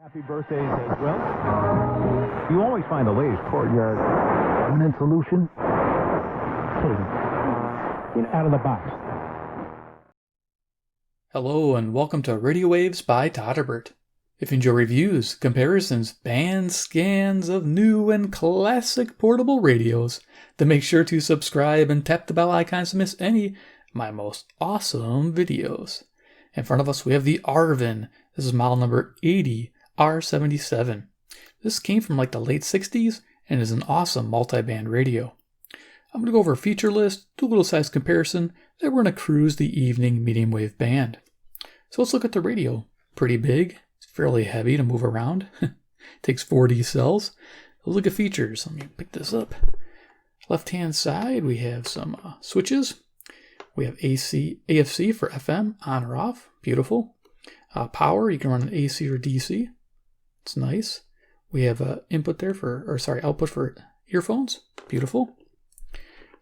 Happy birthdays as well. You always find the latest courtyard permanent solution. Out of the box. Hello and welcome to Radio Waves by Todderbert. If you enjoy reviews, comparisons, band scans of new and classic portable radios, then make sure to subscribe and tap the bell icons to miss any of my most awesome videos. In front of us we have the Arvin. This is model number 80R77. This came from like the late 60s and is an awesome multi-band radio. I'm going to go over a feature list, do a little size comparison, then we're going to cruise the evening medium wave band. So let's look at the radio. Pretty big, it's fairly heavy to move around. Takes 4D cells. Let's look at features. Let me pick this up. Left hand side we have some switches. We have AFC for FM, on or off, beautiful. Power, you can run an AC or DC. It's nice. We have output for earphones, beautiful.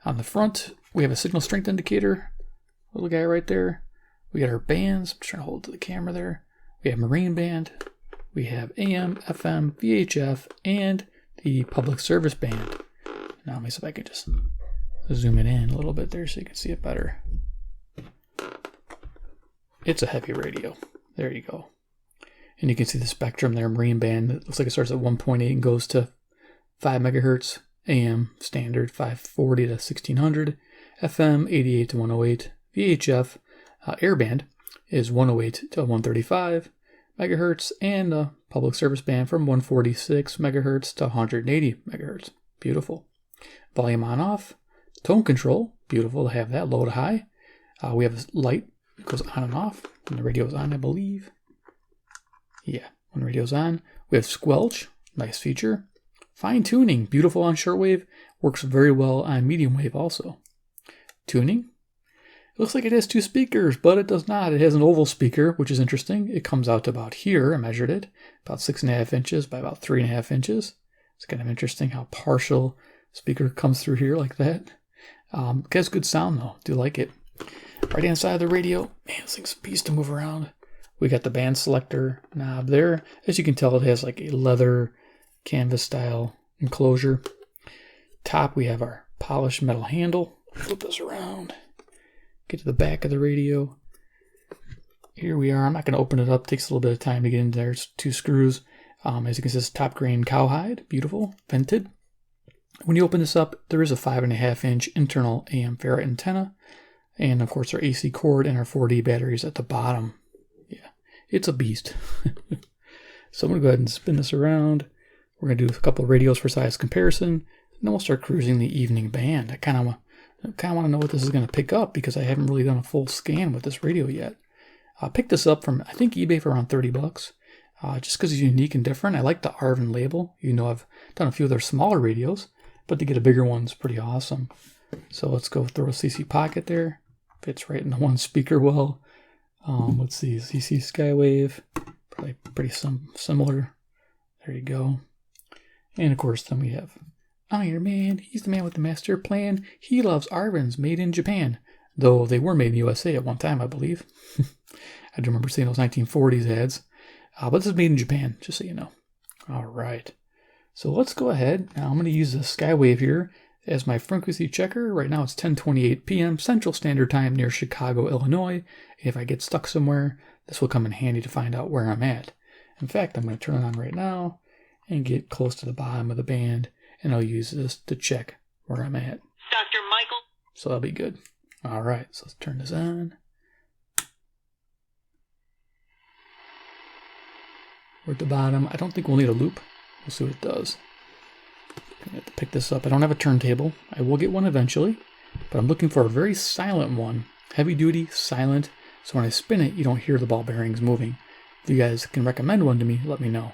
On the front, we have a signal strength indicator, little guy right there. We got our bands, I'm trying to hold to the camera there. We have Marine Band, we have AM, FM, VHF, and the public service band. Now let me see if I can just zoom it in a little bit there so you can see it better. It's a heavy radio. There you go. And you can see the spectrum there, Marine Band. It looks like it starts at 1.8 and goes to 5 megahertz. AM, standard 540 to 1600. FM, 88 to 108. VHF, airband is 108 to 135 megahertz. And public service band from 146 megahertz to 180 megahertz. Beautiful. Volume on off. Tone control, beautiful to have that low to high. We have a light that goes on and off when the radio is on, I believe. Yeah, when the radio's on. We have squelch, nice feature. Fine tuning, beautiful on shortwave, works very well on medium wave also. Tuning, it looks like it has two speakers, but it does not. It has an oval speaker, which is interesting. It comes out to about here, I measured it, about 6.5 inches by about 3.5 inches. It's kind of interesting how partial speaker comes through here like that. It has good sound though, do like it. Right hand side of the radio, man, this thing's a piece to move around. We got the band selector knob there. As you can tell, it has like a leather canvas style enclosure. Top, we have our polished metal handle. Flip this around. Get to the back of the radio. Here we are. I'm not going to open it up. It takes a little bit of time to get in there. It's 2 screws. As you can see, it's top grain cowhide. Beautiful. Vented. When you open this up, there is a 5.5 inch internal AM ferrite antenna. And of course our AC cord and our 4D batteries at the bottom. Yeah, it's a beast. So I'm going to go ahead and spin this around. We're going to do a couple of radios for size comparison. And then we'll start cruising the evening band. I kind of want to know what this is going to pick up because I haven't really done a full scan with this radio yet. I picked this up from, I think, eBay for around 30 bucks. Just because it's unique and different. I like the Arvin label. You know, I've done a few of their smaller radios, but to get a bigger one is pretty awesome. So let's go throw a CC pocket there. Fits right in the one speaker well. Let's see, CC Skywave. Probably pretty similar. There you go. And of course, then we have Iron Man. He's the man with the master plan. He loves Arvins made in Japan, though they were made in the USA at one time, I believe. I do remember seeing those 1940s ads. But this is made in Japan, just so you know. All right. So let's go ahead. Now I'm going to use the Skywave here as my frequency checker. Right now it's 10:28 p.m. Central Standard Time near Chicago, Illinois. If I get stuck somewhere, this will come in handy to find out where I'm at. In fact, I'm going to turn it on right now and get close to the bottom of the band, and I'll use this to check where I'm at. Dr. Michael. So that'll be good. All right, so let's turn this on. We're at the bottom. I don't think we'll need a loop. We'll see what it does. I'm going to have to pick this up. I don't have a turntable. I will get one eventually, but I'm looking for a very silent one. Heavy duty, silent, so when I spin it, you don't hear the ball bearings moving. If you guys can recommend one to me, let me know.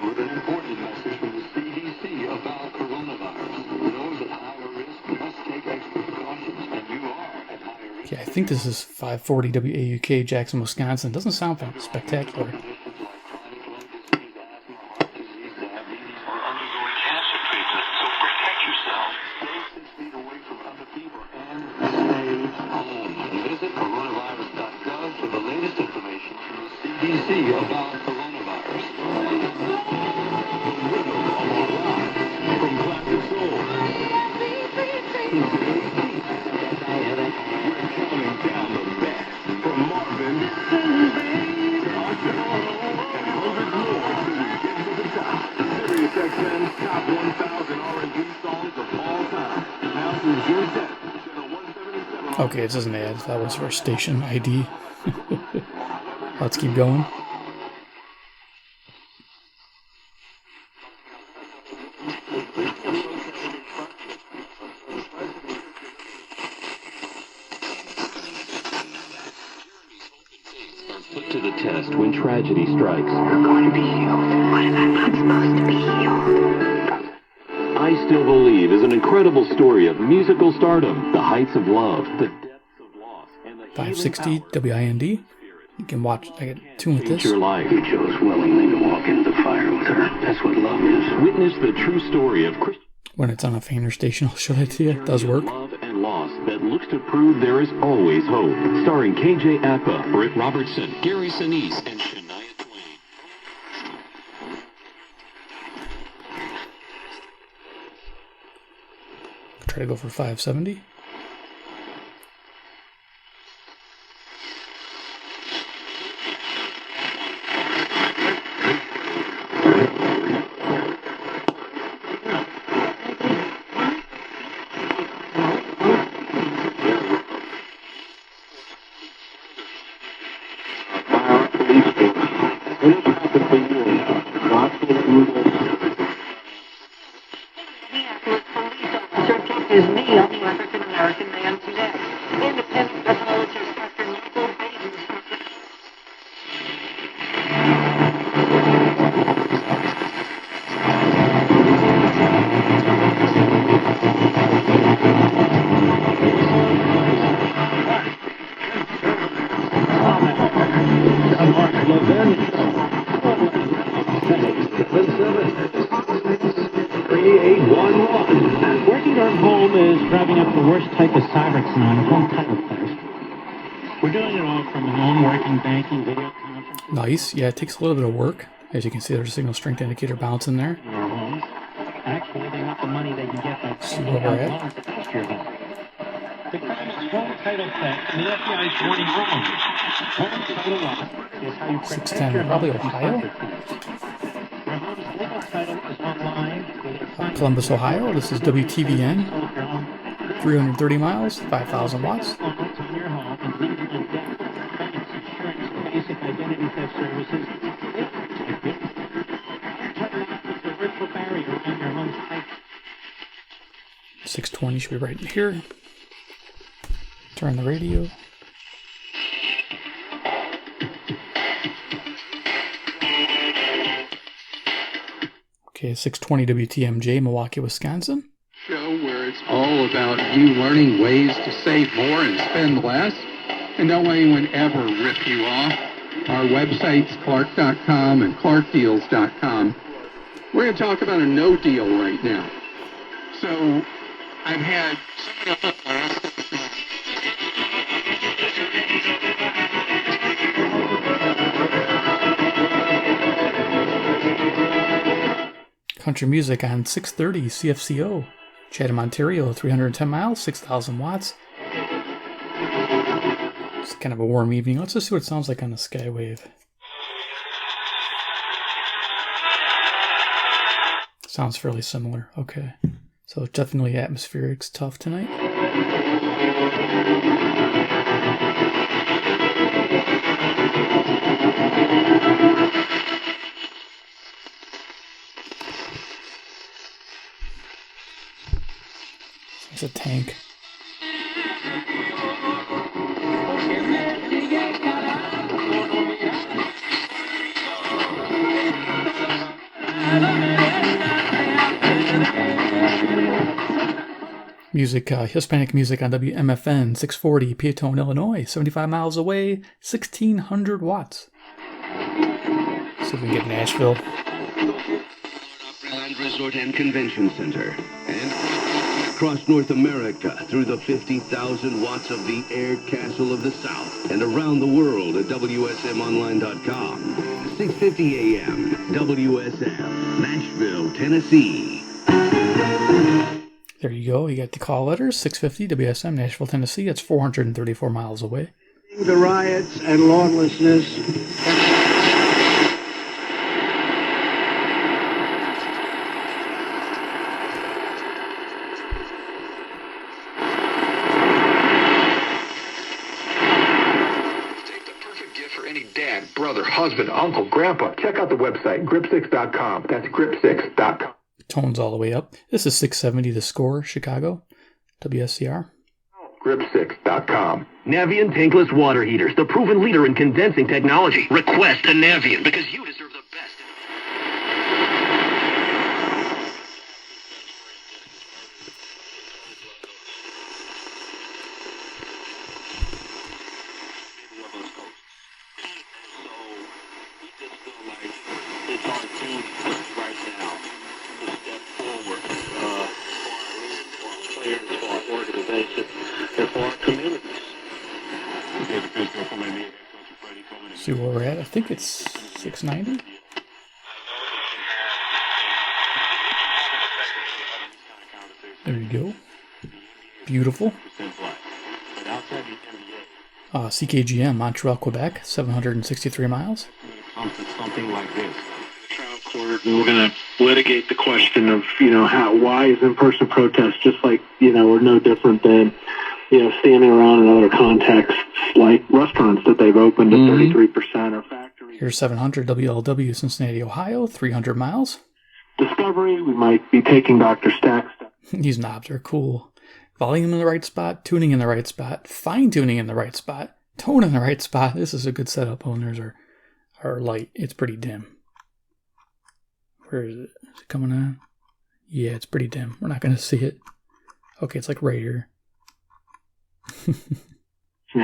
With an important message from the CDC about coronavirus. Those at higher risk Okay, I think this is 540 WAUK, Jackson, Wisconsin. Doesn't sound spectacular. Visit coronavirus.gov for the latest information from the CDC about coronavirus. From classic soul. We're counting down the best. From Marvin to Usher and hundreds more till we get to the top. Sirius XM's top 1,000 R&B songs of all time. Now through June 10th. Okay, it doesn't add. That was our station ID. Let's keep going. Put to the test when tragedy strikes. We're going to be healed. What if I'm not supposed to be healed? I Still Believe is an incredible story of musical stardom, the heights of love, the depths of loss, and the 560 WIND. You can watch. I get tuned with this. Your life. You chose willingly to walk into the fire with her. That's what love is. Witness the true story of Christian. When it's on a fainter station, I'll show that to you. It does work. Love and loss that looks to prove there is always hope. Starring KJ Appa, Britt Robertson, Gary Sinise, and Shania Twain. Try to go for 570. Is me, only African-American man today. Independent pathologist Dr. Michael Baden. Working from home is driving up the worst type of cybercrime, home title theft. We're doing it all from home, working, banking, video conferencing. Nice. Yeah, it takes a little bit of work. As you can see, there's a signal strength indicator bouncing there. In our homes. Actually, they want the money they can get by See where we're at. loans against your home. The crime is home title theft, and the FBI is warning wrong. Home title loss is how you protect 610, your probably home from Ohio. cyber thieves. Your home's legal title is online. Columbus, Ohio. This is WTVN. 330 miles, 5,000 watts. Loans on your home and legal and debt, banks, insurance, basic identity theft services. It's a virtual barrier around your home's title. 620 should be right in here. Turn the radio. Okay, 620 WTMJ, Milwaukee, Wisconsin. Show where it's all about you learning ways to save more and spend less and don't let anyone ever rip you off. Our websites, clark.com and clarkdeals.com. We're going to talk about a no deal right now. So I've had Country music on 630 CFCO. Chatham, Ontario, 310 miles, 6,000 watts. It's kind of a warm evening. Let's just see what it sounds like on the Skywave. Sounds fairly similar. Okay. So definitely atmospheric's tough tonight. It's a tank. Music, Hispanic music on WMFN 640, Peatone, Illinois, 75 miles away, 1,600 watts. See if we can get Nashville. Opryland Resort and Convention Center. And across North America through the 50,000 watts of the Air Castle of the South. And around the world at WSMOnline.com. 6:50 a.m. WSM, Nashville, Tennessee. There you go. You got the call letters, 650 WSM, Nashville, Tennessee. It's 434 miles away. The riots and lawlessness. Take the perfect gift for any dad, brother, husband, uncle, grandpa. Check out the website, grip6.com. That's grip6.com. Tones all the way up. This is 670 The Score, Chicago, WSCR. Grip6.com. Navian tankless water heaters, the proven leader in condensing technology. Request a Navian because you deserve the best. It's our team right now to step forward for our players, for our organization, and for our communities. See where we're at. I think it's 690. There you go. Beautiful. CKGM, Montreal, Quebec, 763 miles. Something like this. Trial court, and we're going to litigate the question of, why is in-person protest just like, we're no different than, standing around in other contexts like restaurants that they've opened at 33% or factories. Here's 700 WLW, Cincinnati, Ohio, 300 miles. Discovery, we might be taking Dr. Stack's. These knobs are cool. Volume in the right spot, tuning in the right spot, fine-tuning in the right spot, tone in the right spot. This is a good setup. Owners are light. It's pretty dim. Where is it? Is it coming on? Yeah, it's pretty dim. We're not going to see it. Okay, it's like right here.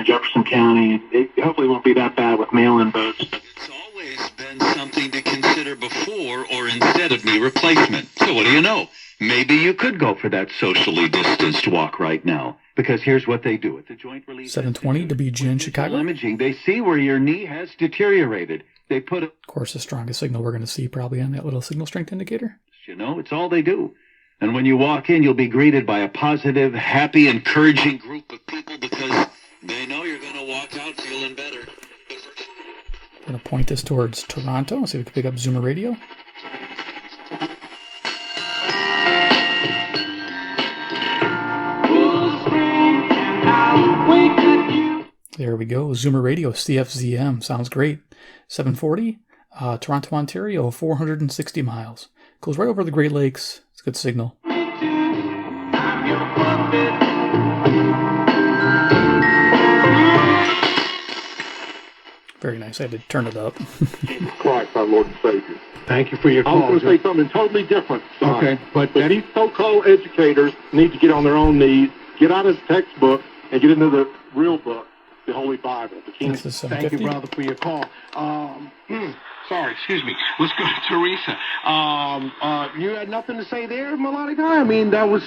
Jefferson County, it hopefully won't be that bad with mail-in votes. It's always been something to consider before or instead of knee replacement. So what do you know? Maybe you could go for that socially distanced walk right now. Because here's what they do at the Joint Relief 720 WGN Chicago. Imaging, they see where your knee has deteriorated. They put Of course, the strongest signal we're going to see probably on that little signal strength indicator. it's all they do. And when you walk in, you'll be greeted by a positive, happy, encouraging group of people because they know you're going to walk out feeling better. I'm going to point this towards Toronto. See if we can pick up Zoomer Radio. There we go. Zoomer Radio, CFZM. Sounds great. 740, Toronto, Ontario, 460 miles. Goes right over the Great Lakes. It's a good signal. Very nice. I had to turn it up. Jesus Christ, our Lord and Savior. Thank you for your I call. was going to say something totally different. Okay, but these so-called educators need to get on their own knees, get out of the textbook, and get into the real book, the Holy Bible. The King. Thank you, brother, for your call. Sorry, excuse me. Let's go to Teresa. You had nothing to say there, Melodic Eye? I mean, that was...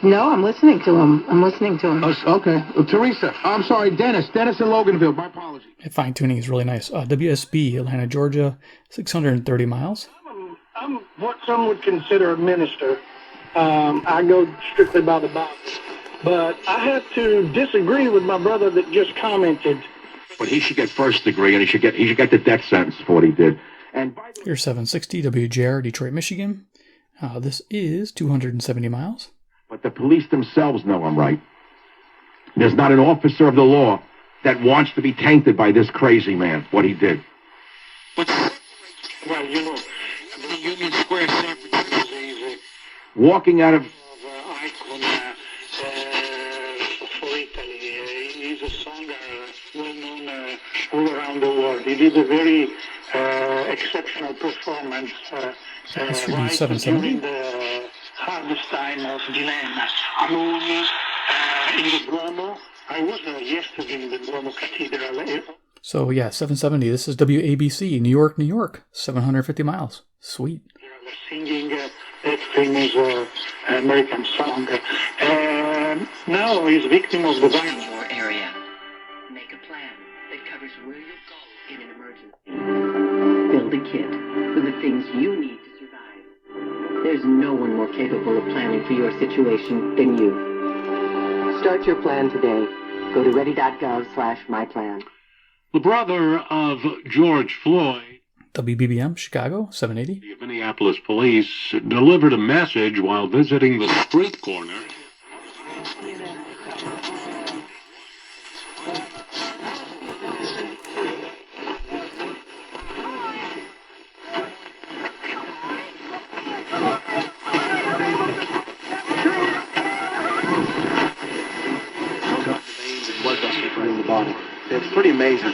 No, I'm listening to him. Okay. Teresa, I'm sorry, Dennis. Dennis in Loganville. My apologies. Fine tuning is really nice. WSB, Atlanta, Georgia, 630 miles. I'm what some would consider a minister. I go strictly by the Bible. But I have to disagree with my brother that just commented. But he should get first degree, and he should get the death sentence for what he did. And Here's 760 WJR, Detroit, Michigan. This is 270 miles. But the police themselves know I'm right. There's not an officer of the law that wants to be tainted by this crazy man, what he did. Well, the Union Square San Francisco is easy. Walking out of... Icon for Italy. He's a songwriter, well-known all around the world. He did a very exceptional performance This should be 770. during the Hardestein of Glen. In the Duomo. I was yesterday in the Duomo Cathedral. So yeah, 770. This is WABC, New York, New York. 750 miles. Sweet. Singing that famous American song. Now he's victim of the virus. In your area. Make a plan that covers where you'll go in an emergency. Build a kit with the things you need to survive. There's no one more capable of planning for your situation than you. Start your plan today. Go to ready.gov/myplan. The brother of George Floyd, WBBM, Chicago, 780. the Minneapolis police delivered a message while visiting the street corner. It's pretty amazing.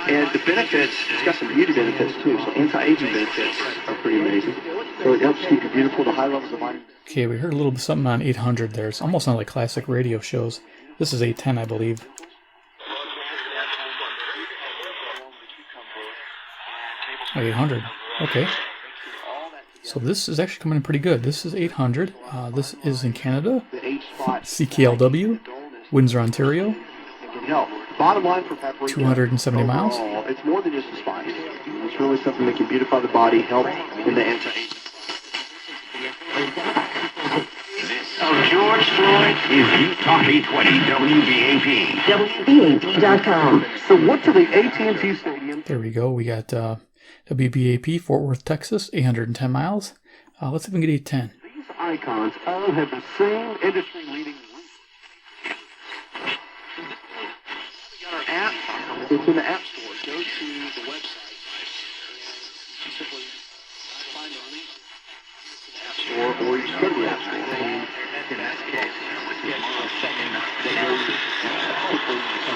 And the benefits, it's got some beauty benefits too. So anti-aging benefits are pretty amazing. So it helps keep you beautiful, the high levels of vitamin. Okay, we heard a little bit something on 800 there. It's almost not like classic radio shows. This is 810, I believe. 800. Okay. So this is actually coming in pretty good. This is 800. This is in Canada. CKLW, Windsor, Ontario. Bottom line for paprika, 270 miles. It's more than just a spice. It's really something that can beautify the body, help in the anti-aging. Of George Floyd is Utah 820 WBAP. WBAP.com. So what to the AT&T Stadium? There we go. We got WBAP, Fort Worth, Texas, 810 miles. Let's see if we can get 810. These icons all have the same industry-leading app. It's in the App Store. Go to the website. Simply find the link to the App Store, or you just go to the App Store. In that case, get a second that goes to the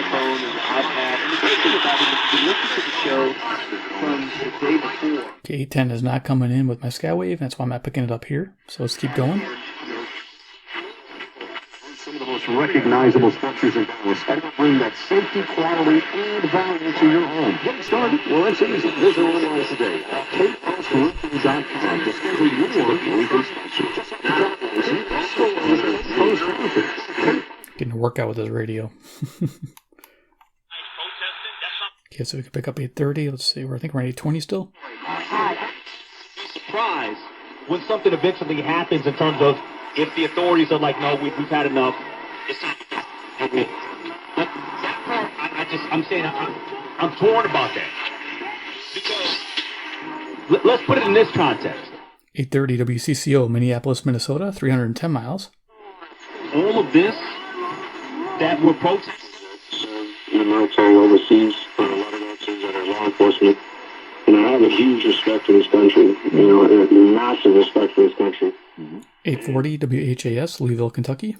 iPhone or the iPad. And the great thing about it is you can listen to the show from the day before. Okay, 810 is not coming in with my Skywave. That's why I'm not picking it up here. So let's keep going. Some of the most recognizable structures in Dallas and bring that safety, quality, and value to your home. Get started? Well, it's easy. Visit online today at KPostRoofing.com to schedule your reconstruction. Getting a workout with this radio. Okay, so we can pick up 830. Let's see. I think we're at 820 still. Surprise when something eventually happens in terms of if the authorities are like, no, we've had enough. It's not. I'm torn about that. Because let's put it in this context. 830 WCCO, Minneapolis, Minnesota, 310 miles. All of this that we're protesting. In the military overseas, a lot of those things that are law enforcement. And I have a huge respect for this country, massive respect for this country. 840 WHAS, Louisville, Kentucky.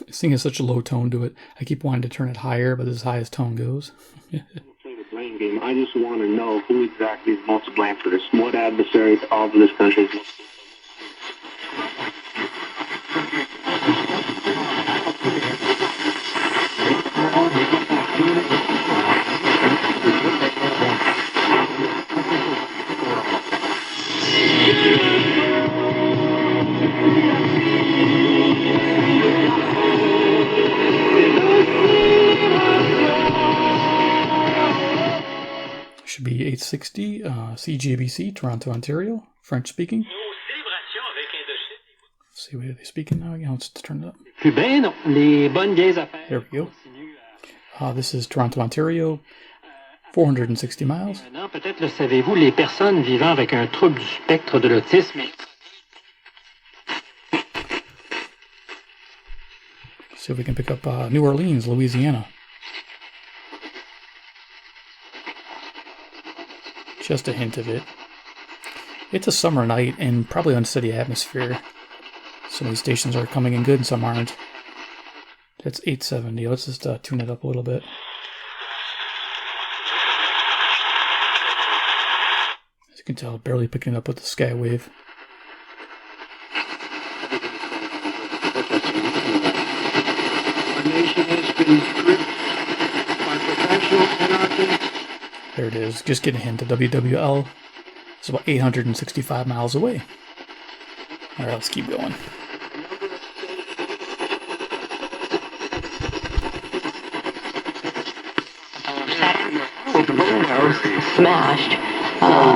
This thing has such a low tone to it. I keep wanting to turn it higher, but this is as high as tone goes. Play the blame game. I just want to know who exactly is most to blame for this. What adversaries of this country is most to blame? Should be 860 CGABC, Toronto, Ontario, French speaking. Let's see, what are they speaking now again? Let's turn it up. There we go. This is Toronto, Ontario, 460 miles. Peut-être le savez-vous, les personnes vivant avec un trouble du spectre de l'autisme. See if we can pick up New Orleans, Louisiana. Just a hint of it. It's a summer night and probably unsteady atmosphere. Some of these stations are coming in good and some aren't. That's 870. Let's just tune it up a little bit. As you can tell, barely picking it up with the Skywave. nation has been gripped by professional anarchy. There it is. Just getting a hint. The WWL is about 865 miles away. All right, let's keep going. Smashed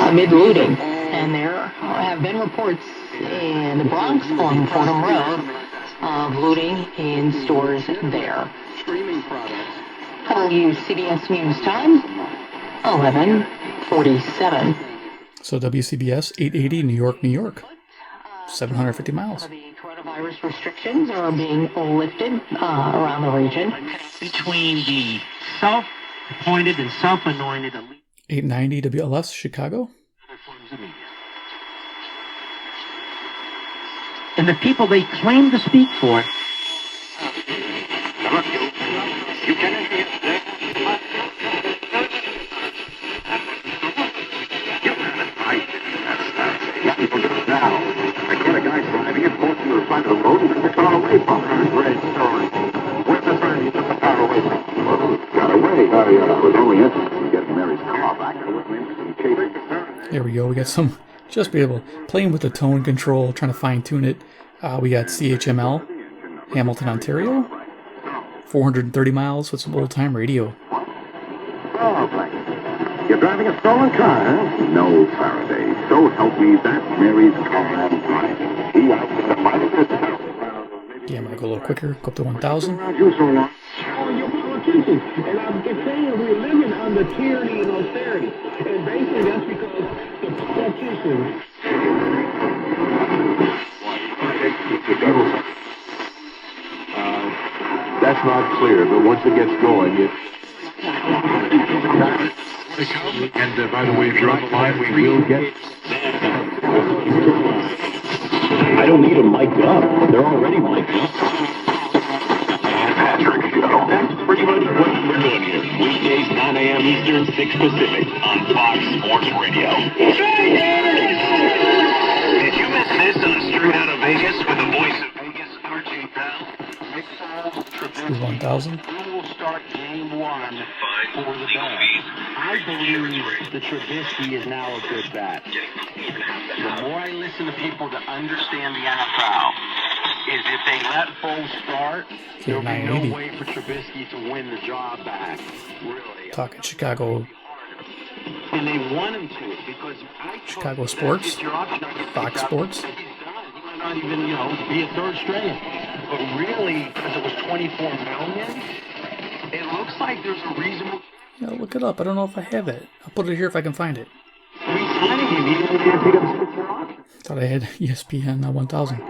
amid looting, and there have been reports in the Bronx on Fordham Road of looting in stores there. WCBS News Time, 11:47. So WCBS 880 New York, New York, 750 miles. The coronavirus restrictions are being lifted around the region. Between the self-appointed and self-anointed elite 890 WLS Chicago. and the people they claim to speak for. There we go. We got some, just be able, playing with the tone control, trying to fine tune it. We got CHML, Hamilton, Ontario, 430 miles with some old time radio. You're driving a stolen car, huh? No, Faraday. So help me, that's Mary's car. Yeah, I'm going to go a little quicker, go up to 1,000. Oh, you're politicians. And I'm just saying we're living under tyranny and austerity. And basically that's because the politicians... That's not clear, but once it gets going, it... And by the way, if you're on the line, we will get... I don't need them mic'd up. They're already mic'd up. Patrick Show. That's pretty much what we're doing here. Weekdays, 9 a.m. Eastern, 6 Pacific on Fox Sports Radio. Did you miss this on Straight Outta Vegas with the voice of Vegas, RJ Bell? 1,000. We will start game one for the Bears. I believe the Trubisky is now a good bet. The more I listen to people that understand the NFL, is if they let Foles start, there'll be no way for Trubisky to win the job back. Really. Talking Chicago. And they want him to because Chicago Sports, Fox Sports. He might not even, be a third string. But really, because it was $24 million, it looks like there's a reasonable... Yeah, look it up. I don't know if I have it. I'll put it here if I can find it. Thought I had ESPN 1000.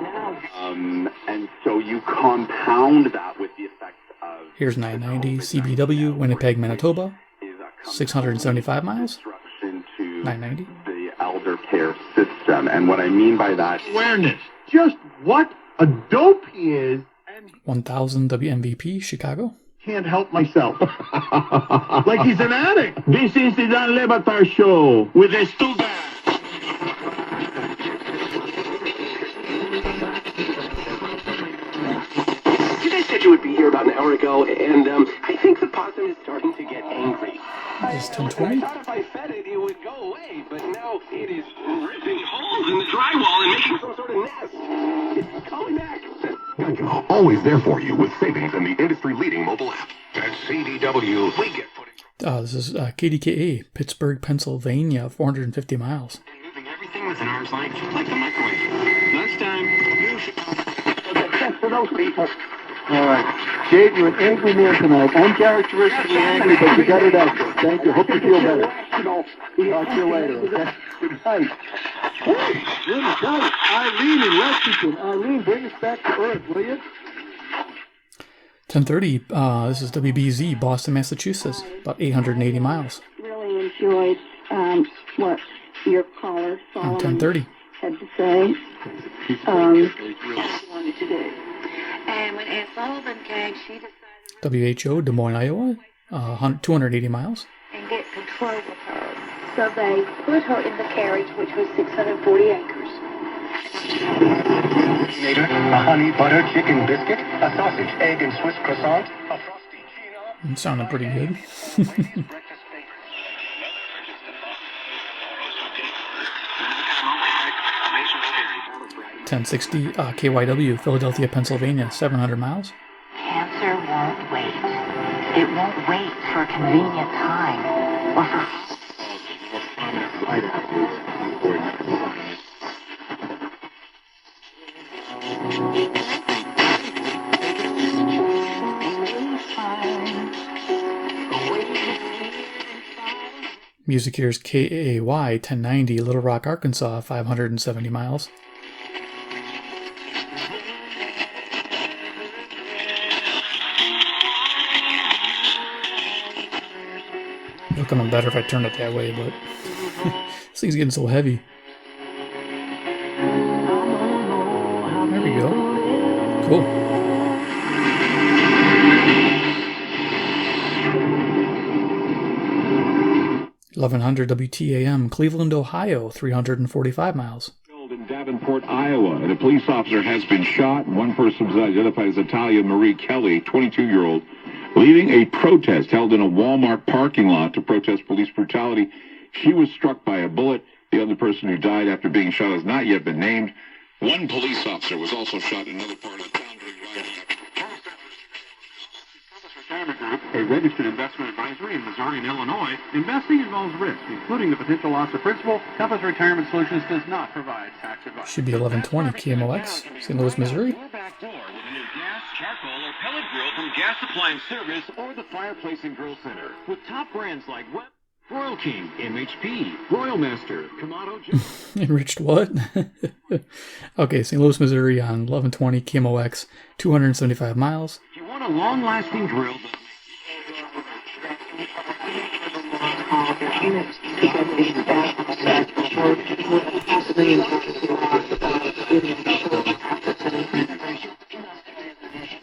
And so you compound that with the effect of... Here's 990 CBW, Winnipeg, Manitoba. 675 miles. 990. The elder care system. And what I mean by that... Awareness. Just what a dope he is. 1000 WMVP, Chicago. Can't help myself. Like he's an addict. This is the Dan Le Batard Show with the Stuga. You guys said you would be here about an hour ago, and I think the possum is starting to get angry. This is 1020. I thought if I fed it, it would go away, but now it is ripping holes in the drywall and making some sort of nest. It's coming back. Geico, always there for you with savings in the industry-leading mobile app. At CDW, we get put This is KDKA, Pittsburgh, Pennsylvania, 450 miles. Moving everything within arm's length, like the microwave. Next time, you should... Thanks for those people. All right. Dave, you're an angry man tonight. Uncharacteristically angry, but you got it out there. Thank you. Hope you feel better. Talk to you later, okay? Good night. Hey, good night. Eileen in Lexington. Eileen, bring us back to Earth, will you? 1030, this is WBZ, Boston, Massachusetts, about 880 miles. Really enjoyed what your caller, Solomon, 1030. had to say. Wanted to do. And when Aunt Sullivan came, she decided WHO, Des Moines, Iowa, 280 miles. and get control of her. So they put her in the carriage, which was 640 acres. a honey butter chicken biscuit. a sausage, egg, and Swiss croissant, a frosty chino. It sounded pretty good. 1060 KYW, Philadelphia, Pennsylvania, 700 miles. Cancer won't wait. It won't wait for a convenient time or for... Music here's KAY 1090, Little Rock, Arkansas, 570 miles. It'll come in better if I turn it that way, but this thing's getting so heavy. There we go. Cool. 1100 WTAM, Cleveland, Ohio, 345 miles. In Davenport, Iowa, and a police officer has been shot. One person was identified as Italia Marie Kelly, 22-year-old, leading a protest held in a Walmart parking lot to protest police brutality. She was struck by a bullet. The other person who died after being shot has not yet been named. One police officer was also shot in another part of the town during rioting. A registered investment advisory in Missouri and Illinois. Investing involves risk, including the potential loss of principal. Compass Retirement Solutions does not provide tax advice. Should be 1120 KMOX, St. Louis, Missouri. Back door with a new gas, charcoal, or pellet grill from Gas Appliance Service or the Fireplace and Grill Center. With top brands like Royal King, MHP, Royal Master, Kamado. Enriched what? Okay, St. Louis, Missouri on 1120 KMOX, 275 miles. If you want a long-lasting grill...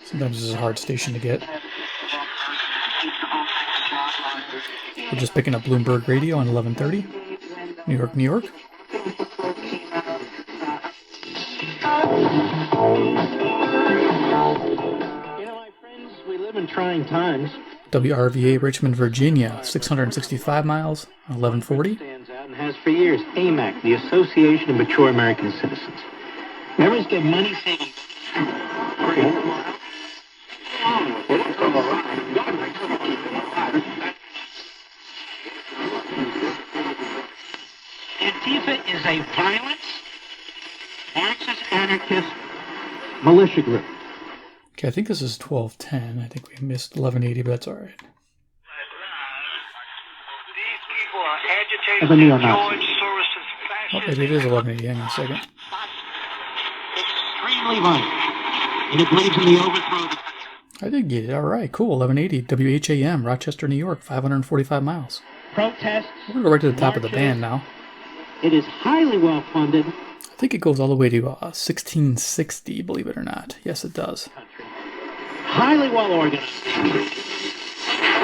Sometimes this is a hard station to get. We're just picking up Bloomberg Radio on 1130. New York, New York. My friends, we live in trying times. WRVA, Richmond, Virginia, 665 miles, 1140. Stands out and has for years. AMAC, the Association of Mature American Citizens. Members get money saving. Antifa is a violent, Marxist, anarchist militia group. Okay, I think this is 1210. I think we missed 1180, but that's all right. Of the neo-Nazis. Oh, maybe it is 1180. Hang on a second. Extremely violent. And it believes in the overthrow of... I did get it. All right, cool. 1180. WHAM, Rochester, New York, 545 miles. Protests. We're going to go right to the top of the band now. It is highly well funded. I think it goes all the way to 1660, believe it or not. Yes, it does. Highly well organized.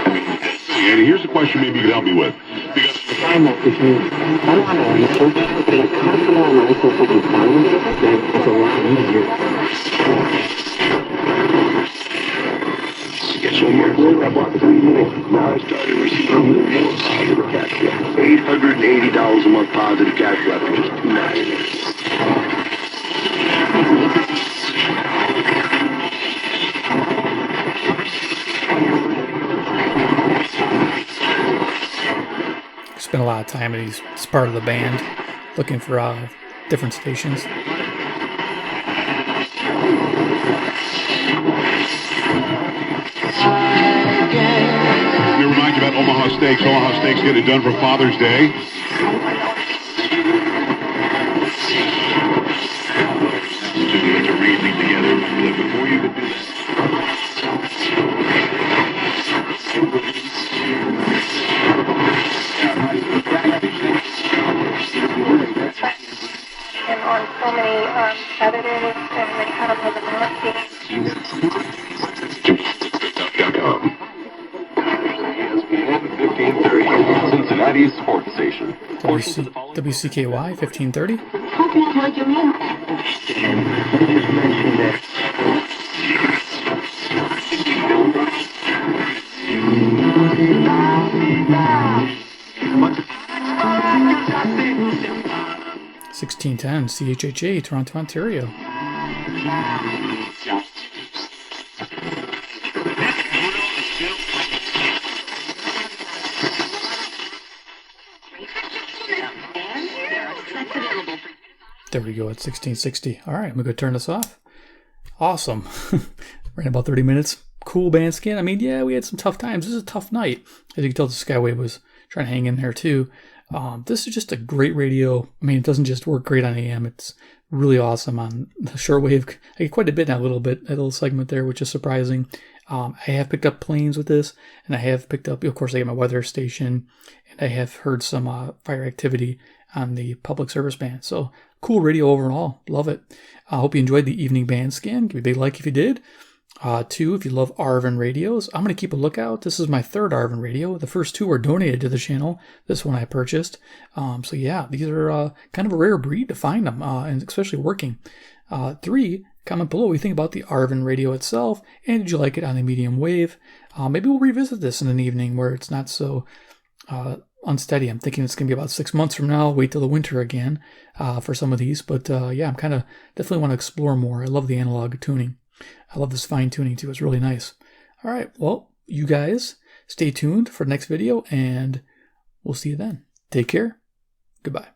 And here's a question maybe you could help me with. Because Get one more quote. I bought 3 units. Now I started receiving positive cash flow. $880 a month positive cash flow after just 2 nights. Spent a lot of time at this part of the band looking for different stations. we remind you about Omaha Steaks. Omaha Steaks getting it done for Father's Day. To read together. Before you could do that. And on so many editors and mechanical Cincinnati's sports station. WCKY 1530. How can I plug you in? 1610 CHHA, Toronto, Ontario. There we go at 1660. All right, I'm going to go turn this off. Awesome. Ran about 30 minutes. Cool band scan. I mean, yeah, we had some tough times. This is a tough night. As you can tell, the Skywave was trying to hang in there too. This is just a great radio. I mean, it doesn't just work great on AM. It's really awesome on the shortwave. I get quite a bit now, a little segment there, which is surprising. I have picked up planes with this, and I have picked up, of course, I get my weather station, and I have heard some fire activity on the public service band. So cool radio overall. Love it. I hope you enjoyed the evening band scan. Give me a big like if you did. 2, if you love Arvin radios, I'm going to keep a lookout. This is my 3rd Arvin radio. The first 2 were donated to the channel. This one I purchased. So yeah, these are kind of a rare breed to find them, and especially working. 3, comment below what you think about the Arvin radio itself, and did you like it on the medium wave? Maybe we'll revisit this in an evening where it's not so unsteady. I'm thinking it's going to be about 6 months from now. Wait till the winter again for some of these. But yeah, I'm kind of definitely want to explore more. I love the analog tuning. I love this fine tuning too. It's really nice. All right. Well, you guys stay tuned for the next video, and we'll see you then. Take care. Goodbye.